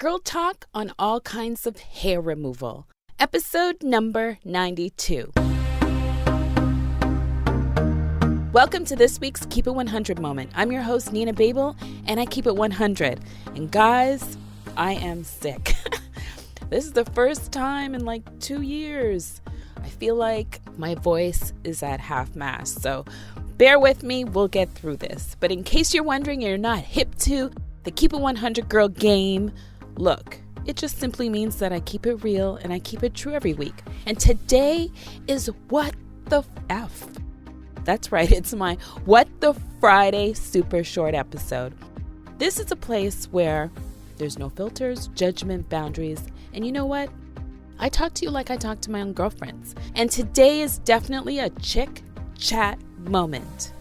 Girl talk on all kinds of hair removal. Episode number 92. Welcome to this week's Keep It 100 moment. I'm your host, Nina Babel, and I keep it 100. And guys, I am sick. This is the first time in like 2 years. I feel like my voice is at half-mast, so bear with me, we'll get through this. But in case you're wondering, you're not hip to the Keep It 100 Girl game, look, it just simply means that I keep it real and I keep it true every week. And today is What the F. That's right, it's my What the Friday super short episode. This is a place where there's no filters, judgment, boundaries, and you know what? I talk to you like I talk to my own girlfriends. And today is definitely a chick chat moment.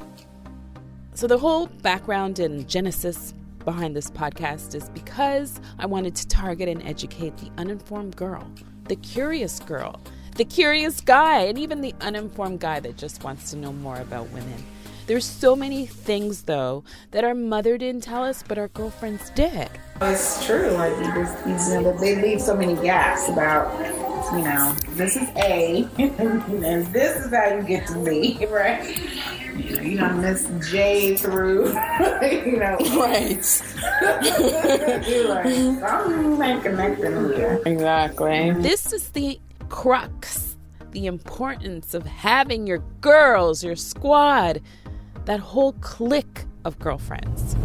So the whole background and genesis behind this podcast is because I wanted to target and educate the uninformed girl, the curious girl, the curious guy, and even the uninformed guy that just wants to know more about women. There's so many things, though, that our mother didn't tell us, but our girlfriends did. It's true. Like, they leave so many gaps about, this is A, and this is how you get to B, right? You don't miss J through, Right. You're like, I'm not connecting here. Exactly. This is the crux, the importance of having your girls, your squad, that whole clique of girlfriends.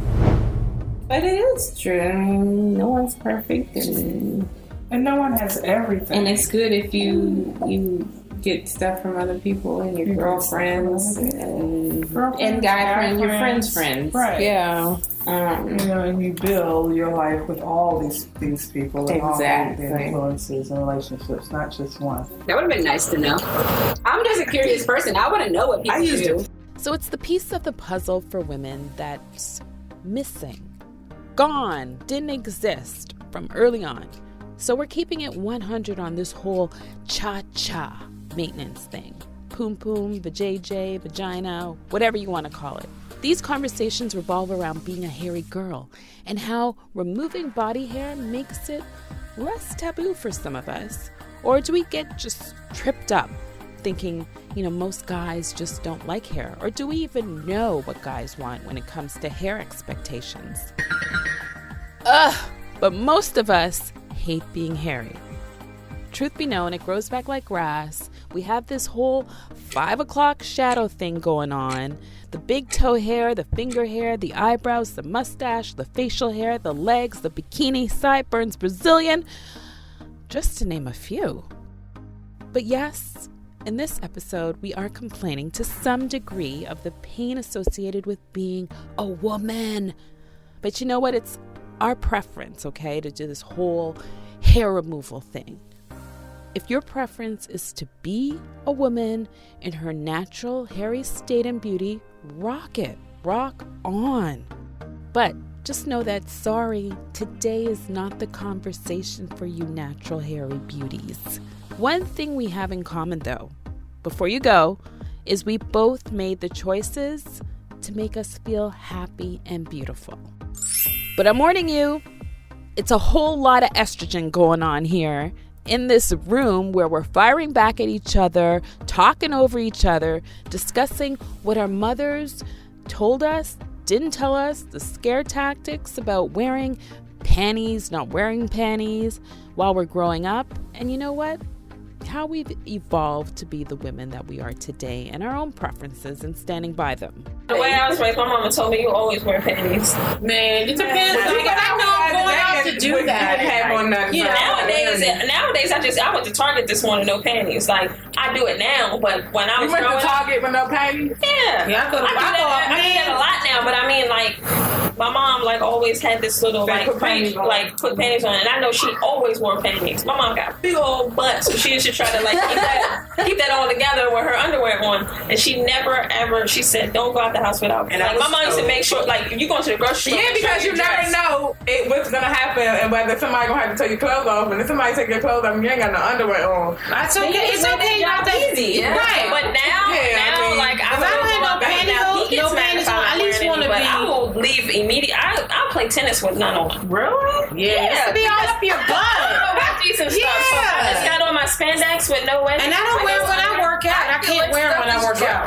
But it is true. I mean, no one's perfect, and no one has everything. And it's good if you get stuff from other people and your girlfriends and guy friends, your friends. Right. Yeah. And you build your life with all these people and exactly. all the influences and relationships, not just one. That would have been nice to know. I'm just a curious person. I want to know what people do. So it's the piece of the puzzle for women that's missing, gone, didn't exist from early on. So we're keeping it 100 on this whole cha-cha maintenance thing. Poom poom, vajayjay, vagina, whatever you want to call it. These conversations revolve around being a hairy girl and how removing body hair makes it less taboo for some of us. Or do we get just tripped up thinking, most guys just don't like hair? Or do we even know what guys want when it comes to hair expectations? But most of us hate being hairy. Truth be known, it grows back like grass. We have this whole 5 o'clock shadow thing going on. The big toe hair, the finger hair, the eyebrows, the mustache, the facial hair, the legs, the bikini, sideburns, Brazilian, just to name a few. But yes, in this episode, we are complaining to some degree of the pain associated with being a woman. But you know what? It's our preference, okay, to do this whole hair removal thing. If your preference is to be a woman in her natural hairy state and beauty, rock it, rock on. But just know that, sorry, today is not the conversation for you natural hairy beauties. One thing we have in common, though, before you go, is we both made the choices to make us feel happy and beautiful. But I'm warning you, it's a whole lot of estrogen going on here in this room where we're firing back at each other, talking over each other, discussing what our mothers told us, didn't tell us, the scare tactics about wearing panties, not wearing panties while we're growing up. And you know what? How we've evolved to be the women that we are today and our own preferences and standing by them. The way I was raised, my mama told me you always wear panties. Man, it depends. I know I'm going out to do that. Nowadays, I went to Target this morning, no panties. Like, I do it now, but when I was growing up. You went to Target with no panties? Yeah. I do that a lot now, but I mean, like, my mom, always had this little, put panties on. And I know she always wore panties. My mom got a big old butt, so she used to try to, keep that all together with her underwear on. And she never, ever, she said, don't go out the house without. And my mom used to make sure, you go to the grocery store. Yeah, because you never know what's going to happen and whether somebody going to have to take your clothes off. And if somebody take your clothes off and you ain't got no underwear on. That's okay. It's okay. Not that easy. Yeah. Right. But now, I don't have no panties on. I at least want to be. I will leave immediate. I'll play tennis with none on. Really? Yeah. Be all up your butt. Wedgies and stuff. So I just got on my spandex with no wedgies. And I don't wear when I work out. I can't wear them when I work out.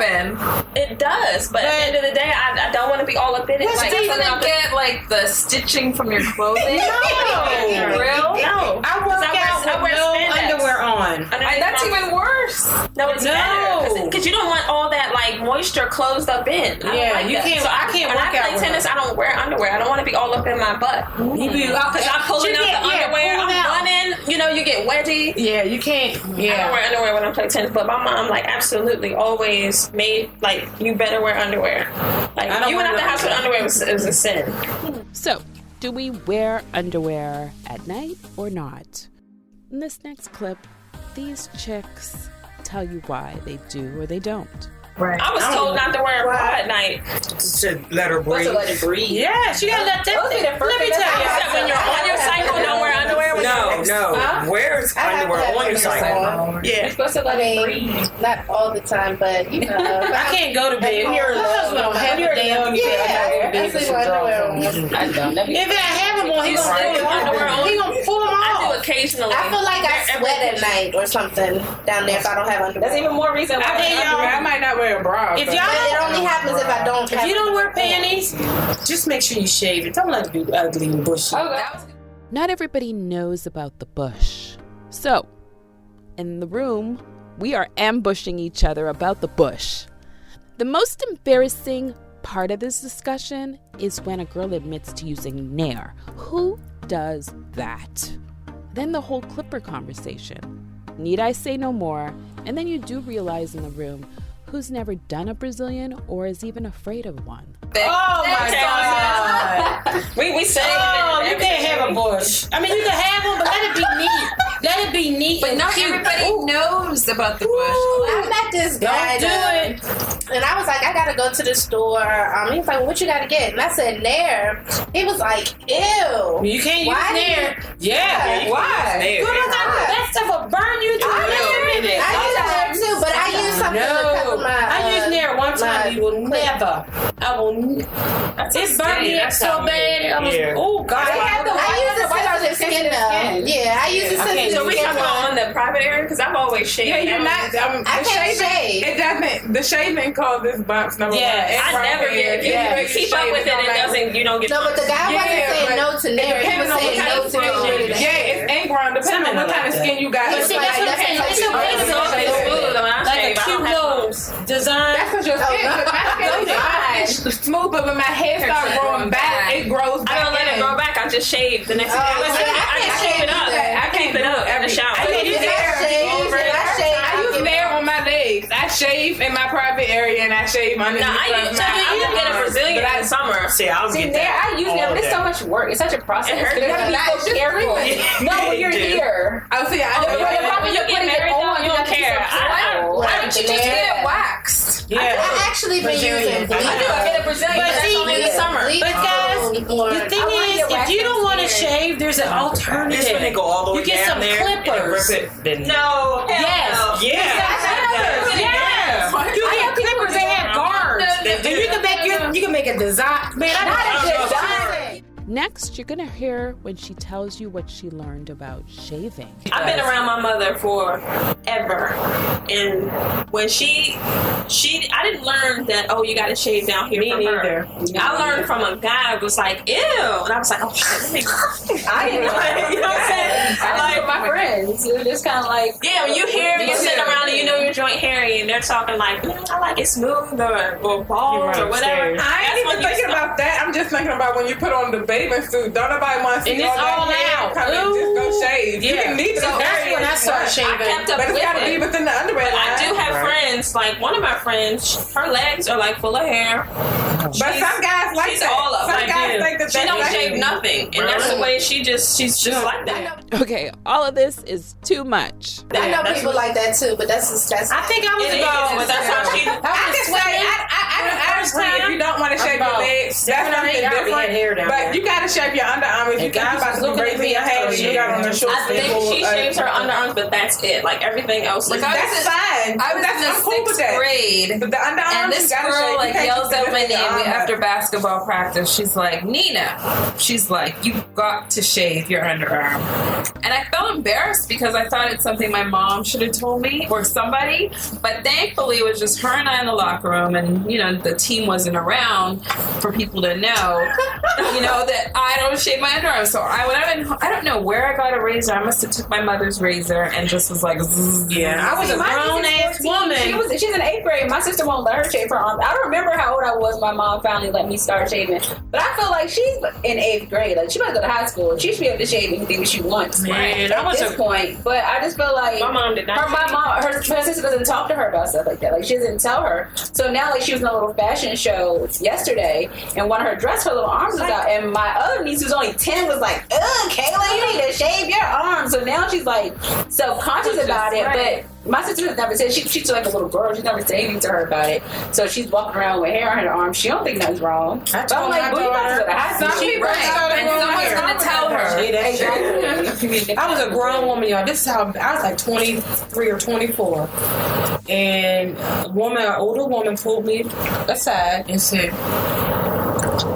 It does, but at the end of the day, I don't want to be all up in it. Like, doesn't it get like the stitching from your clothing? No. Real? No. I work out with no underwear on. That's even worse. No, it's better because you don't want all that like moisture closed up in. You can't. So I can't when work I out play tennis, I don't wear underwear. I don't want to be all up in my butt. Because I'm pulling out the underwear. I'm running. You know, you get wedgy. Yeah, you can't. Yeah. I don't wear underwear when I play tennis, but my mom like absolutely always made like you better wear underwear. Like you went out the house with underwear was a sin. So, do we wear underwear at night or not? In this next clip, these chicks tell you why they do or they don't. Right. I was told not to wear a bra at night. To let her breathe. Yeah, she gotta let that. Let me tell you. When you're on your cycle, don't wear underwear. No. Where's underwear on your cycle? Yeah. You're supposed to let it breathe. Not all the time, but you know. I can't go to bed. My husband don't have a damn I sleep with underwear on. If I have them on, he gonna pull them off. I do occasionally. I feel like I sweat at night or something down there if I don't have underwear. That's even more reason why I might not wear a bra. If But it only happens if I don't. If you don't wear panties, just make sure you shave it. Don't let it be ugly and bushy. Not everybody knows about the bush. So, in the room, we are ambushing each other about the bush. The most embarrassing part of this discussion is when a girl admits to using Nair. Who does that? Then the whole clipper conversation. Need I say no more? And then you do realize in the room who's never done a Brazilian or is even afraid of one. Oh my God! We say you can't have a bush. I mean, you can have one, but let it be neat. Let it be neat. But not cute. everybody knows about the bush. I met this guy. Don't do it. And I was like, I gotta go to the store. He was like, what you gotta get? And I said, Nair. He was like, ew. You can't use Nair. Yeah. Why? That stuff will burn you to a minute. I use Nair too, but I use something to cover my. I used Nair one time. You will never. I will. It burned me up so bad. I was, oh God. I use the sensitive skin though. Yeah, I use the sensitive So we skin. talking on the private area because I've always shaved. Yeah, you're not. I can't shave. It doesn't. The shaving causes bumps. Number one. I never get. If you keep up with it, it doesn't. You don't get. No, but the guy wasn't saying no to Nair. He was saying no to Nair. Yeah, it's ink ground. Depending on what kind of skin you got. See, that's what I'm saying. It's okay to go like a cute little design. That's because your skin. My skin is smooth, but when my hair starts growing back, it grows back. I don't let it grow back. I just shave the next day. I can't shave it up. I can't put it up in the shower. I use Nair on my legs. I shave in my private area and I shave underneath. I will get a Brazilian in the summer. See, I'll get that. I use them, but it's so much work. It's such a process. You gotta be so careful. No, when you're here. Oh, see, When you get married, you don't care. Why don't you just get it waxed? Yeah. I actually been using bleach. I get a Brazilian, but that's only in the summer. But guys, the thing is, if you don't want to shave, there's an alternative. It's when they go all the way you get down some there clippers. and rip it, then No. Yes. Yeah. You get clippers. They have guards, and you can make a design. Man, Next, you're going to hear when she tells you what she learned about shaving. I've been around my mother forever, and when I didn't learn that. Oh, you got to shave down here. Me neither. I learned from a guy who was like, ew, and I was like, oh shit. I didn't know. You know what I'm saying? I like my friends. They're just kind of like, yeah, when you hear you're sitting around and you know your joint hairy, and they're talking like, I like it smooth or bald or whatever. I ain't even thinking about that. I'm just thinking about when you put on the bathing suit. Don't nobody want to see and it's all out. Come and just go shave. Yeah. You can need so that's when I start shaving. But it's got to be within the underwear line. I do have friends, like one of my friends, her legs are like full of hair. But some guys like that. All up. Some guys think that she don't shave nothing, and that's the way she's just like that. Okay, all of this is too much. I know people like that too, but that's. I think I was about. But that's how she. I can say I I understand if you don't want to shave your legs. That's something different. But you gotta shave your underarms. You got about to raise your hands. You got on the short I think she shaves her underarms, but that's it. Like everything else, like that's fine. I was in the 6th grade, but the underarms, and this girl like yells out my name after basketball practice. She's like, Nina. She's like, you got to shave your underarm. And I felt embarrassed because I thought it's something my mom should have told me or somebody. But thankfully, it was just her and I in the locker room, and you know the team wasn't around for people to know, you know, that I don't shave my underarms. So I don't know where I got a razor. I must have took my mother's razor and just was like, zzz. Yeah, I was a grown ass woman. She's in 8th grade. My sister won't let her shave her arms. I don't remember how old I was when my mom finally let me start shaving. But I feel like she's in 8th grade. Like she might go to high school. She should be able to shave anything that she wants. Man, at this point. But I just feel like my mom did not. Her sister doesn't talk to her about stuff like that. Like she doesn't tell her. So now like she was in a little fashion show yesterday, and one of her little arms was out, and my other niece who's only 10 was like, ugh, Kayla, you need to shave your arms. So now she's like self-conscious about it. But my sister has never said, she's like a little girl, she's never said anything to her about it. So she's walking around with hair on her arms. She don't think nothing's wrong. But I'm like, well, you about to go to high school. Some people and someone's going to tell her. Exactly. I was a grown woman, y'all. This is how I was like 23 or 24. And an older woman pulled me aside and said,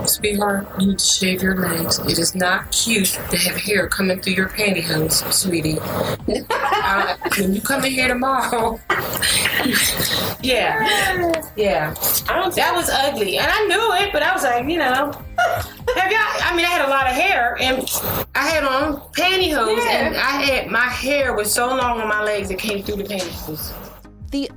sweetheart, you need to shave your legs. It is not cute to have hair coming through your pantyhose, sweetie. When you come in here tomorrow. Yeah. That was ugly. And I knew it, but I was like, you know. I had a lot of hair, and I had on pantyhose, and my hair was so long on my legs it came through the pantyhose. The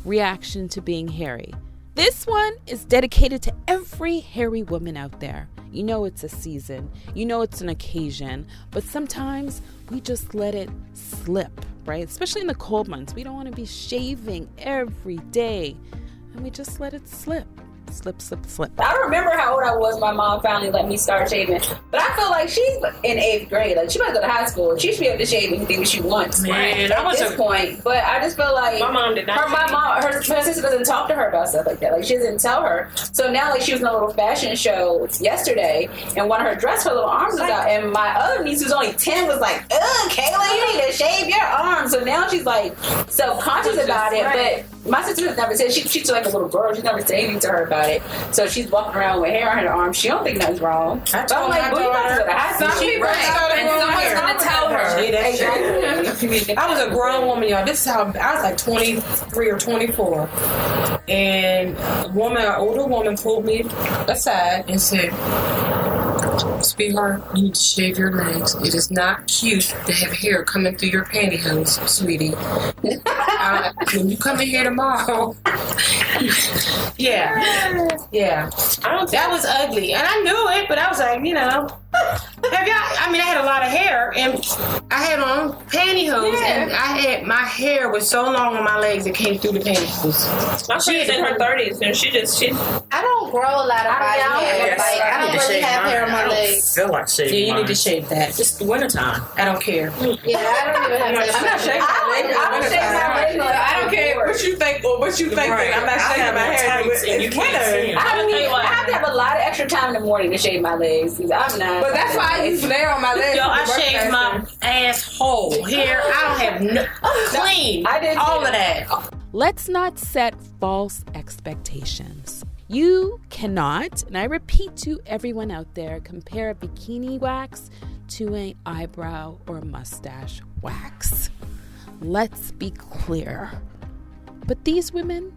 reaction to being hairy. This one is dedicated to every hairy woman out there. You know it's a season, you know it's an occasion, but sometimes we just let it slip, right? Especially in the cold months. We don't want to be shaving every day, and we just let it slip. Slip. I don't remember how old I was when my mom finally let me start shaving. But I feel like she's in 8th grade. Like she might go to high school. She should be able to shave anything that she wants. Man, at this point. But I just feel like my mom did not. Her sister doesn't talk to her about stuff like that. Like she doesn't tell her. So now like she was in a little fashion show yesterday, and one of her little arms was out, and my other niece who's only 10 was like, ugh, Kayla, you need to shave your arms. So now she's like self-conscious about it. But my sister has never said, she's like a little girl. She's never said anything to her about it. So she's walking around with hair on her arms. She don't think nothing's wrong. But I'm like, well, you about to go to high school. And someone's going to tell her. Exactly. I was a grown woman, y'all. This is how I was like 23 or 24. And an older woman pulled me aside and said, sweetheart, you need to shave your legs. It is not cute to have hair coming through your pantyhose, sweetie. When you come in here tomorrow. Yeah. That was ugly. And I knew it, but I was like, you know. I had a lot of hair, and I had on pantyhose, and my hair was so long on my legs it came through the pantyhose. My friend's in her 30s, and she I don't grow a lot of body hair. Like I don't really have hair on my legs. I feel like shaving. Yeah, you need to shave that. It's the wintertime. I don't care. Yeah, I don't even have hair. I'm not shaving my legs. I don't shave my legs. I don't care what you think or what you think. Right. I'm not shaving my hair. It's winter. I have to have a lot of extra time in the morning to shave my legs. I'm not. But that's why I use flare on my legs. Yo, I shaved my asshole here. I don't have no clean. I did all of that. Let's not set false expectations. You cannot, and I repeat to everyone out there, compare a bikini wax to an eyebrow or mustache wax. Let's be clear. But these women,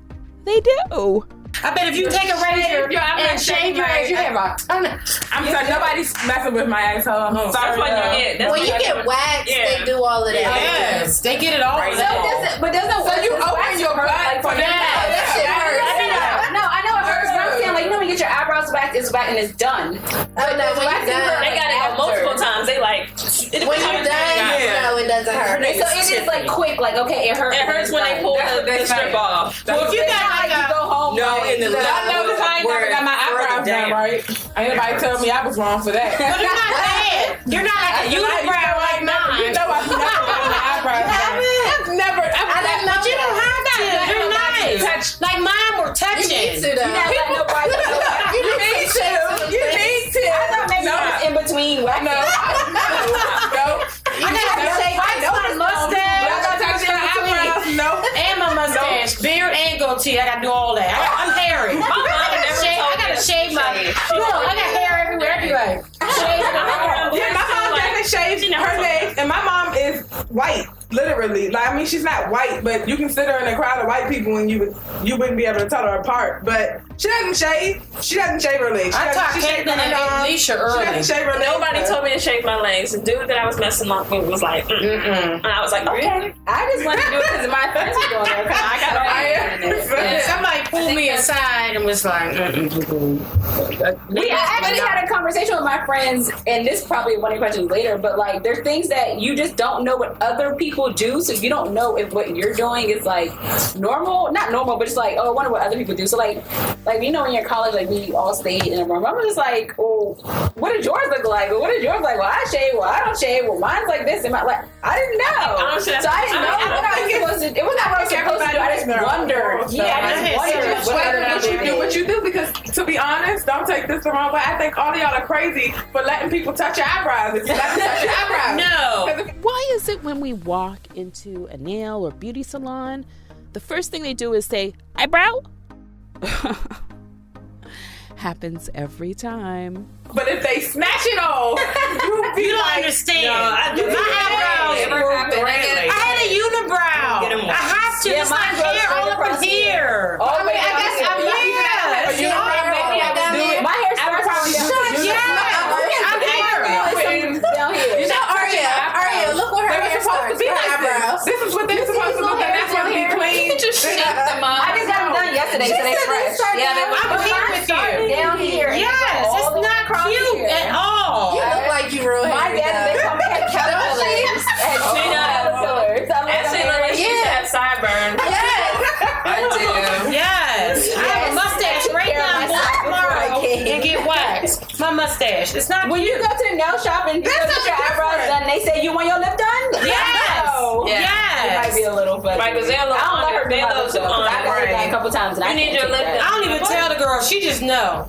they do. I bet if you take a razor and shave your ass, you have a ton of... I'm sorry, nobody's messing with my asshole. That's when you get. When you get waxed, they do all of that. Yes, they get it all. But doesn't So you open your butt for that? That shit hurts. No, I know it hurts. But I'm saying, like, you know, when you get your eyebrows waxed, it's waxed and it's done. Oh no, when you're done, They got it multiple times. They like. when you're done, no, it doesn't hurt. So it is like quick, like okay, it hurts. It hurts when they pull the strip off. Well, if you got like you go home. No, in the I know because I ain't never got my eyebrows done right. Ain't nobody tell me I was wrong for that. But you're not bad. You're not like a unibrow like mine. You know I've never got my eyebrows done. I've never. But you don't have to. You're nice. Like mine were touched. You're not letting nobody know. You need to. I thought maybe it was in between. No. I gotta shave my mustache. And my mustache. Beard and goatee. I gotta do all that. I'm hairy. I gotta shave my. Look, I got hair everywhere. Anyway. Yeah, my mom definitely shaves her legs, and my mom is white. Literally, like I mean, she's not white, but you can sit her in a crowd of white people and you wouldn't be able to tell her apart. But she doesn't shave. She doesn't shave her legs. I taught Caitlin and Alicia early. She doesn't shave her legs. Nobody told me to shave my legs. The dude that I was messing up with was like, and I was like, okay. I just wanted to do it because my friends were doing it. I got Somebody pulled me aside and was like, I actually had a conversation with my friends, and this is probably one of your questions later, but like there's things that you just don't know what other people do, so you don't know if what you're doing is like normal, not normal, but it's like, oh, I wonder what other people do. So like you know, when you're in college, like we all stayed in a room. I'm just like, oh, what does yours look like? Well, what is yours like? Well, I shave. Well, I don't shave. Well, mine's like this. And like, I didn't know. So I didn't know what I was supposed to do. It was not what I was supposed to do. I just wondered. Yeah, I just wondered what you do, because to be honest, don't take this the wrong way. I think all of y'all are crazy for letting people touch your eyebrows. If you let them touch your eyebrows. No. Why is it when we walk into a nail or beauty salon, the first thing they do is say, eyebrow? Happens every time. But if they smash it off, you don't understand. My eyebrows. I had a unibrow. I have to. Yeah, it's my hair all up in here. Oh, I mean, I guess my hair starts probably down here. You know, Aria, look where her hair starts. This is what they're supposed to look like. That's why we clean. You just shake them up. I just got them done yesterday, so they fresh. Yeah, I'm here with you. Down here. Yes, it's not cute at all. You look like you real My happy. dad, they call me caterpillars. Caterpillars. Actually, like she used to have sideburns. I do. Yes. I have a mustache right now. Tomorrow and get waxed. My mustache. It's not. When you go to the nail shop and you go get your eyebrows done, they say you want your lip done? Yes. No. Yes. It might be a little, but Right, because they're a little I don't let her do my lips though, 'cause I got it done a couple times. And You I need can't your take lip that. I don't even tell the girl. She just know.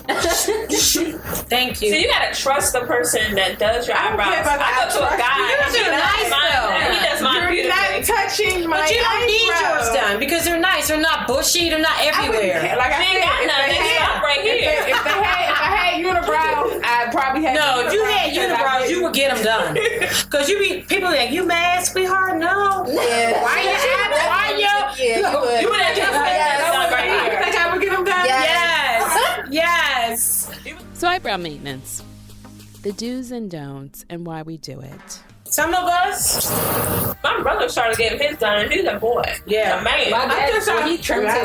Thank you. So you gotta trust the person that does your I don't eyebrows. care about I go to a guy. You're nice though. He does mine You're not beautifully. touching my But you don't need eyebrows. yours done because they're nice. They're not bushy. They're not everywhere. Like I They ain't got said, none. They stop right here. if I had unibrows, I'd probably have. No, if you had unibrows, you would get them done. Because people like, you mad, sweetheart? No. Yeah. Why you? You would have just done right You here. think I would get them done? Yes. Yes. So eyebrow maintenance. The do's and don'ts and why we do it. Some of us. My brother started getting his done. He's a boy. Yeah. A man. My dad, he trims his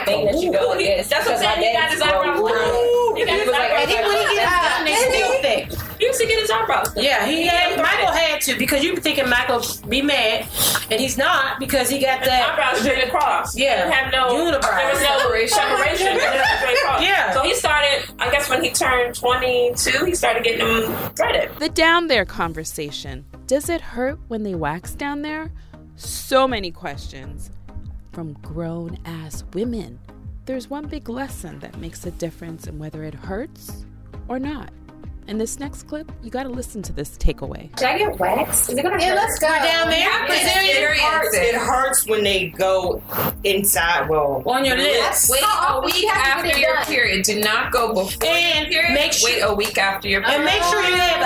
thing that you go. Yes, That's what I'm saying. He got his eyebrows done. He got his eyebrows And then when he gets done, they still thick. He used to get his eyebrows done. Yeah, Michael had to, because you be thinking Michael be mad, and he's not, because he got that. Eyebrows straight across. Yeah. Didn't have no Unibrows. There was no separation. Straight across. Yeah. So he started, I guess when he turned 22, he started getting them threaded. The down there conversation. Does it hurt when they wax down there? So many questions from grown ass women. There's one big lesson that makes a difference in whether it hurts or not. In this next clip, you gotta listen to this takeaway. Should I get waxed? Is it gonna hurt? Let's go. Down there, It hurts when they go inside. Well, on your lips. Wait a week after your period. Do not go before And your period. make sure- Wait a week after your period. And make sure you have a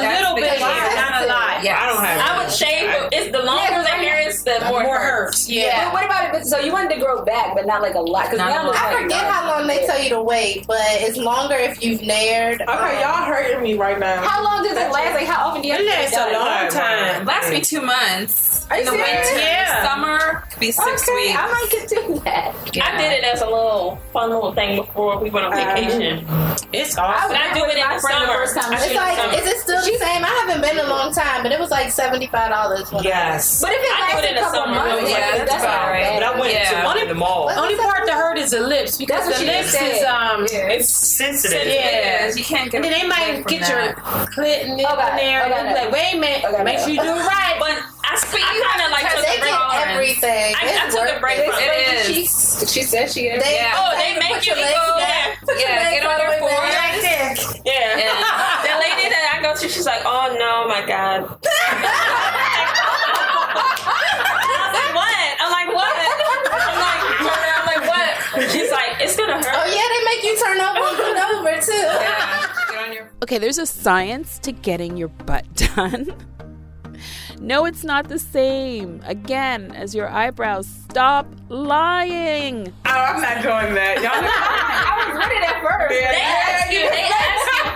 little bit of hair, not a lot. Yes. I don't have. I would shave, but it's the longer the hair is, the more it hurts. Yeah. But what about it? So you wanted to grow back, but not like a lot. Because now it's I like forget how long they tell you to wait, but it's longer if you've nared. Okay, y'all hurting me right now. How long does it last? Like how often do you have It to lasts get a done? long time. Lasts me 2 months. Are you In the serious? winter. Yeah. Summer could be 6 Okay, weeks. I might get do that. I did it as a fun little thing before we went on vacation. It's awesome. But I do it in the summer. First time. It's like, is it still the same? I haven't been in a long time, but it was like $75. Yes. But if it I do lasts it in a the couple summer. months, Yeah, that's that's not about right. bad. But I went Yeah. to the mall. Only part that hurt is the lips, because That's what the she lips said. is It's sensitive. yeah. You can't get And then they away might from get that. your clit in there, Okay, and they'll be okay. like, wait a minute, Okay. make sure you do it right. But kind of like took a break from everything. I took a break from it. She said she is. They make you go get on your forehead like this. Yeah. The lady that I go to, she's like, oh no, my God. I'm like, what? She's like, it's gonna hurt. Oh yeah, they make you turn over and put over too. Okay, there's a science to getting your butt done. No, it's not the same. Again, as your eyebrows. Stop lying. Oh, I'm not doing that. Y'all I was ready at first. They ask you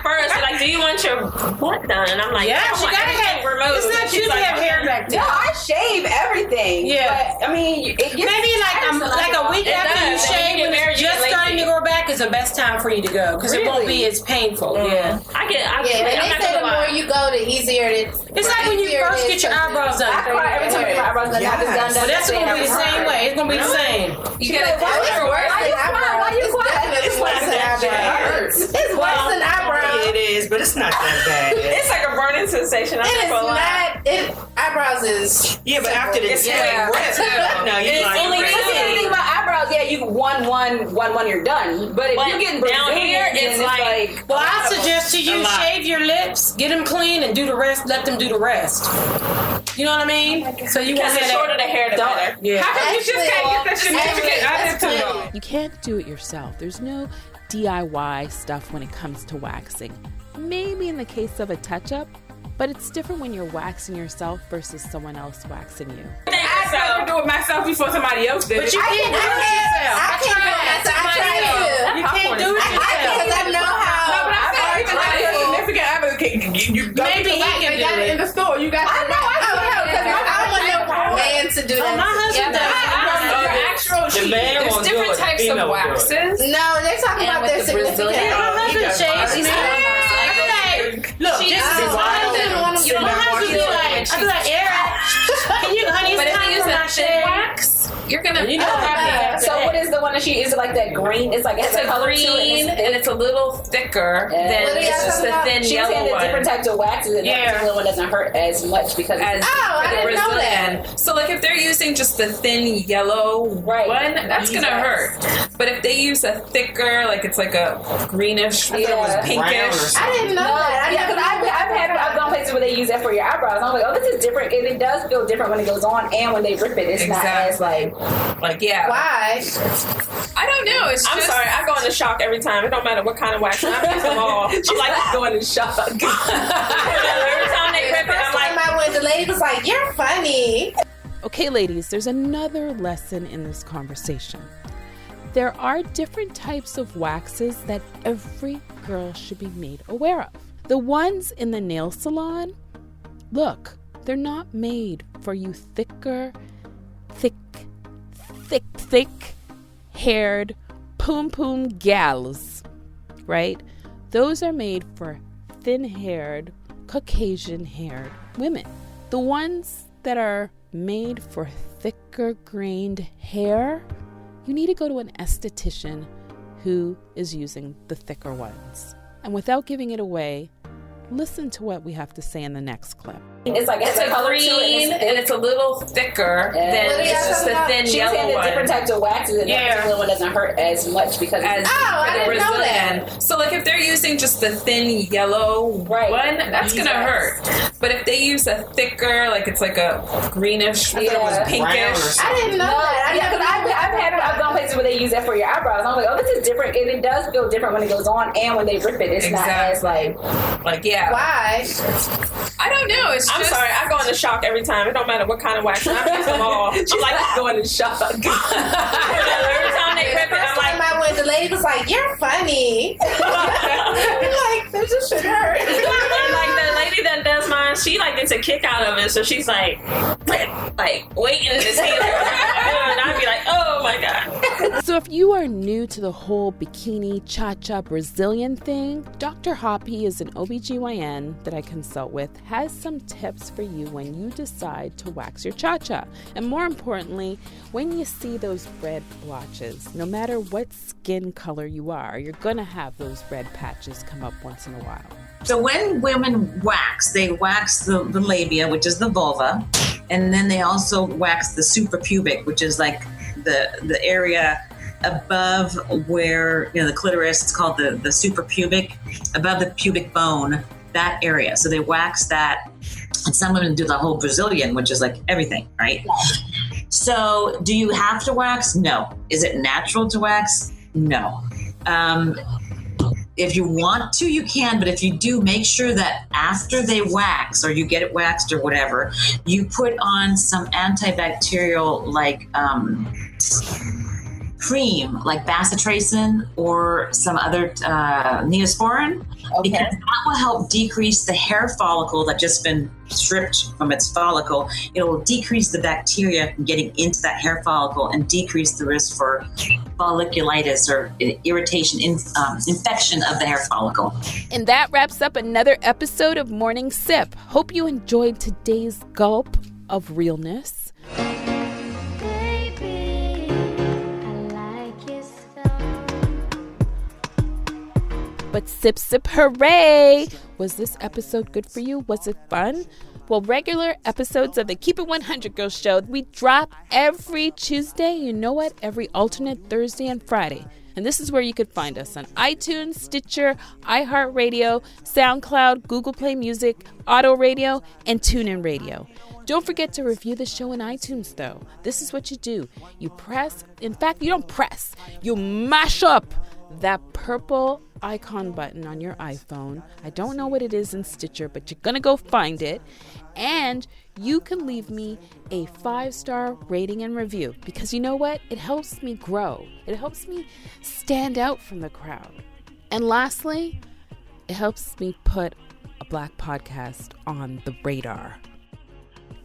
first, like, do you want your butt done? And I'm like, yeah, she gotta have removed. It's not you have hair back there. No, I shave everything. Yeah, but, I mean, it gets maybe like a week after you shave, when it's just starting to grow back, is the best time for you to go because it won't be as painful. Yeah, and they say the more you go, the easier it is. It's like when you first get your eyebrows done. I cry every time I get my eyebrows done. Well, that's gonna be the same way. It's gonna be the same. You get it worse than eyebrows. It's definitely worse than eyebrows. It's worse than eyebrows. It is, but it's not that bad. It's like a burning sensation. It is not. Eyebrows is. Yeah, but after the no, you like only the thing about eyebrows. Yeah, you one, you're done. But if you're getting down here, it's like. Well, I suggest to you shave your lips, get them clean, and do the rest. Let them do the rest. You know what I mean? So you want the shorter the hair, the better. Yeah. How come you just can't get that certificate? I did too. You can't do it yourself. There's no DIY stuff when it comes to waxing. Maybe in the case of a touch-up, but it's different when you're waxing yourself versus someone else waxing you. I'd rather do it myself before somebody else did it. But you can't do it yourself. I can't do it myself. You can't do it yourself. Because I know how. No, but I'm saying even like your significant other, you go maybe he can do it in the store. You got. I know. I want no man to do that. My husband does. There's different types of waxes. No, they're talking about their significant. My husband shaves me. Look, I'd be like, Eric, can you, honey, it's time for my shave. Wax, you're gonna. So what is the one that she is like that green? It's like it's a green and it's a little thicker than it's just the thin yellow one. She's saying different types of waxes, and that particular one doesn't hurt as much because I didn't know that. So like if they're using just the thin yellow one, that's gonna hurt. But if they use a thicker, like it's like a greenish, I thought it was pinkish. I didn't know that. Yeah, because I've gone places where they use that for your eyebrows. I'm like, oh, this is different. And it does feel different when it goes on, and when they rip it, it's not as like yeah. Why? I don't know. I'm sorry. I go into shock every time. It don't matter what kind of wax. I use them all. I'm like going in shock. Every time they rip it, I'm like, I went. The lady was like, "You're funny." Okay, ladies, there's another lesson in this conversation. There are different types of waxes that every girl should be made aware of. The ones in the nail salon, look, they're not made for you thick haired poom gals, right? Those are made for thin haired, Caucasian haired women. The ones that are made for thicker grained hair, you need to go to an esthetician who is using the thicker ones. And without giving it away, listen to what we have to say in the next clip. It's like it's a green and it's a little thicker than it's just the thin yellow one. Different types of waxes, and that particular one doesn't hurt as much because I didn't know that. So like if they're using just the thin yellow one, that's gonna hurt. But if they use a thicker, like it's like a greenish, I thought it was pinkish. I didn't know that. Yeah, because I've gone places where they use that for your eyebrows. I'm like, oh, this is different, and it does feel different when it goes on, and when they rip it, it's not as like yeah. Why? I don't know. I'm sorry. I go into shock every time. It don't matter what kind of wax. I use them all. I'm like going in shock. Every time they rip it, I'm like, I went. The lady was like, "You're funny." Like, this just should hurt. Like the lady that does mine, she like gets a kick out of it, so she's like waiting to see it. And I'd be like, oh my god. So if you are new to the whole bikini, cha-cha, Brazilian thing, Dr. Hoppy is an OBGYN that I consult with, has some tips for you when you decide to wax your cha-cha. And more importantly, when you see those red blotches, no matter what skin color you are, you're gonna have those red patches come up once in a while. So when women wax, they wax the labia, which is the vulva, And then they also wax the suprapubic, which is like the area above where, the clitoris, it's called the suprapubic, above the pubic bone, that area. So they wax that. And some women do the whole Brazilian, which is like everything, right? So do you have to wax? No. Is it natural to wax? No. If you want to, you can, but if you do, make sure that after they wax or you get it waxed or whatever, you put on some antibacterial like cream, like bacitracin or some other neosporin, because that will help decrease the hair follicle that's just been stripped from its follicle. It will decrease the bacteria from getting into that hair follicle and decrease the risk for folliculitis or irritation, infection of the hair follicle. And that wraps up another episode of Morning Sip. Hope you enjoyed today's gulp of realness. But sip, sip, hooray! Was this episode good for you? Was it fun? Well, regular episodes of the Keep It 100 Girl Show, we drop every Tuesday. You know what? Every alternate Thursday and Friday. And this is where you could find us on iTunes, Stitcher, iHeartRadio, SoundCloud, Google Play Music, Auto Radio, and TuneIn Radio. Don't forget to review the show in iTunes, though. This is what you do. You press, in fact, you don't press, you mash up that purple icon button on your iPhone. I don't know what it is in Stitcher, but you're gonna go find it. And you can leave me a 5-star rating and review, because you know what? It helps me grow. It helps me stand out from the crowd. And lastly, it helps me put a Black podcast on the radar.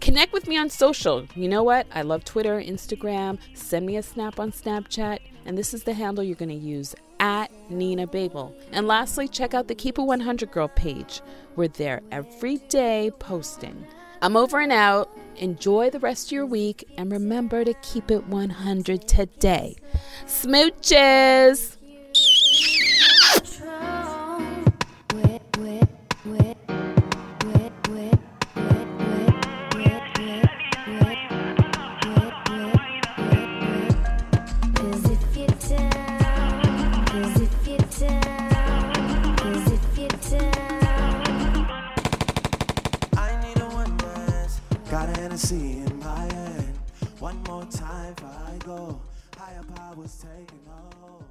Connect with me on social. You know what? I love Twitter, Instagram. Send me a snap on Snapchat. And this is the handle you're going to use, @NinaBabel. And lastly, check out the Keep It 100 Girl page. We're there every day posting. I'm over and out. Enjoy the rest of your week. And remember to keep it 100 today. Smooches! In my hand, one more time before I go. Higher powers taking hold.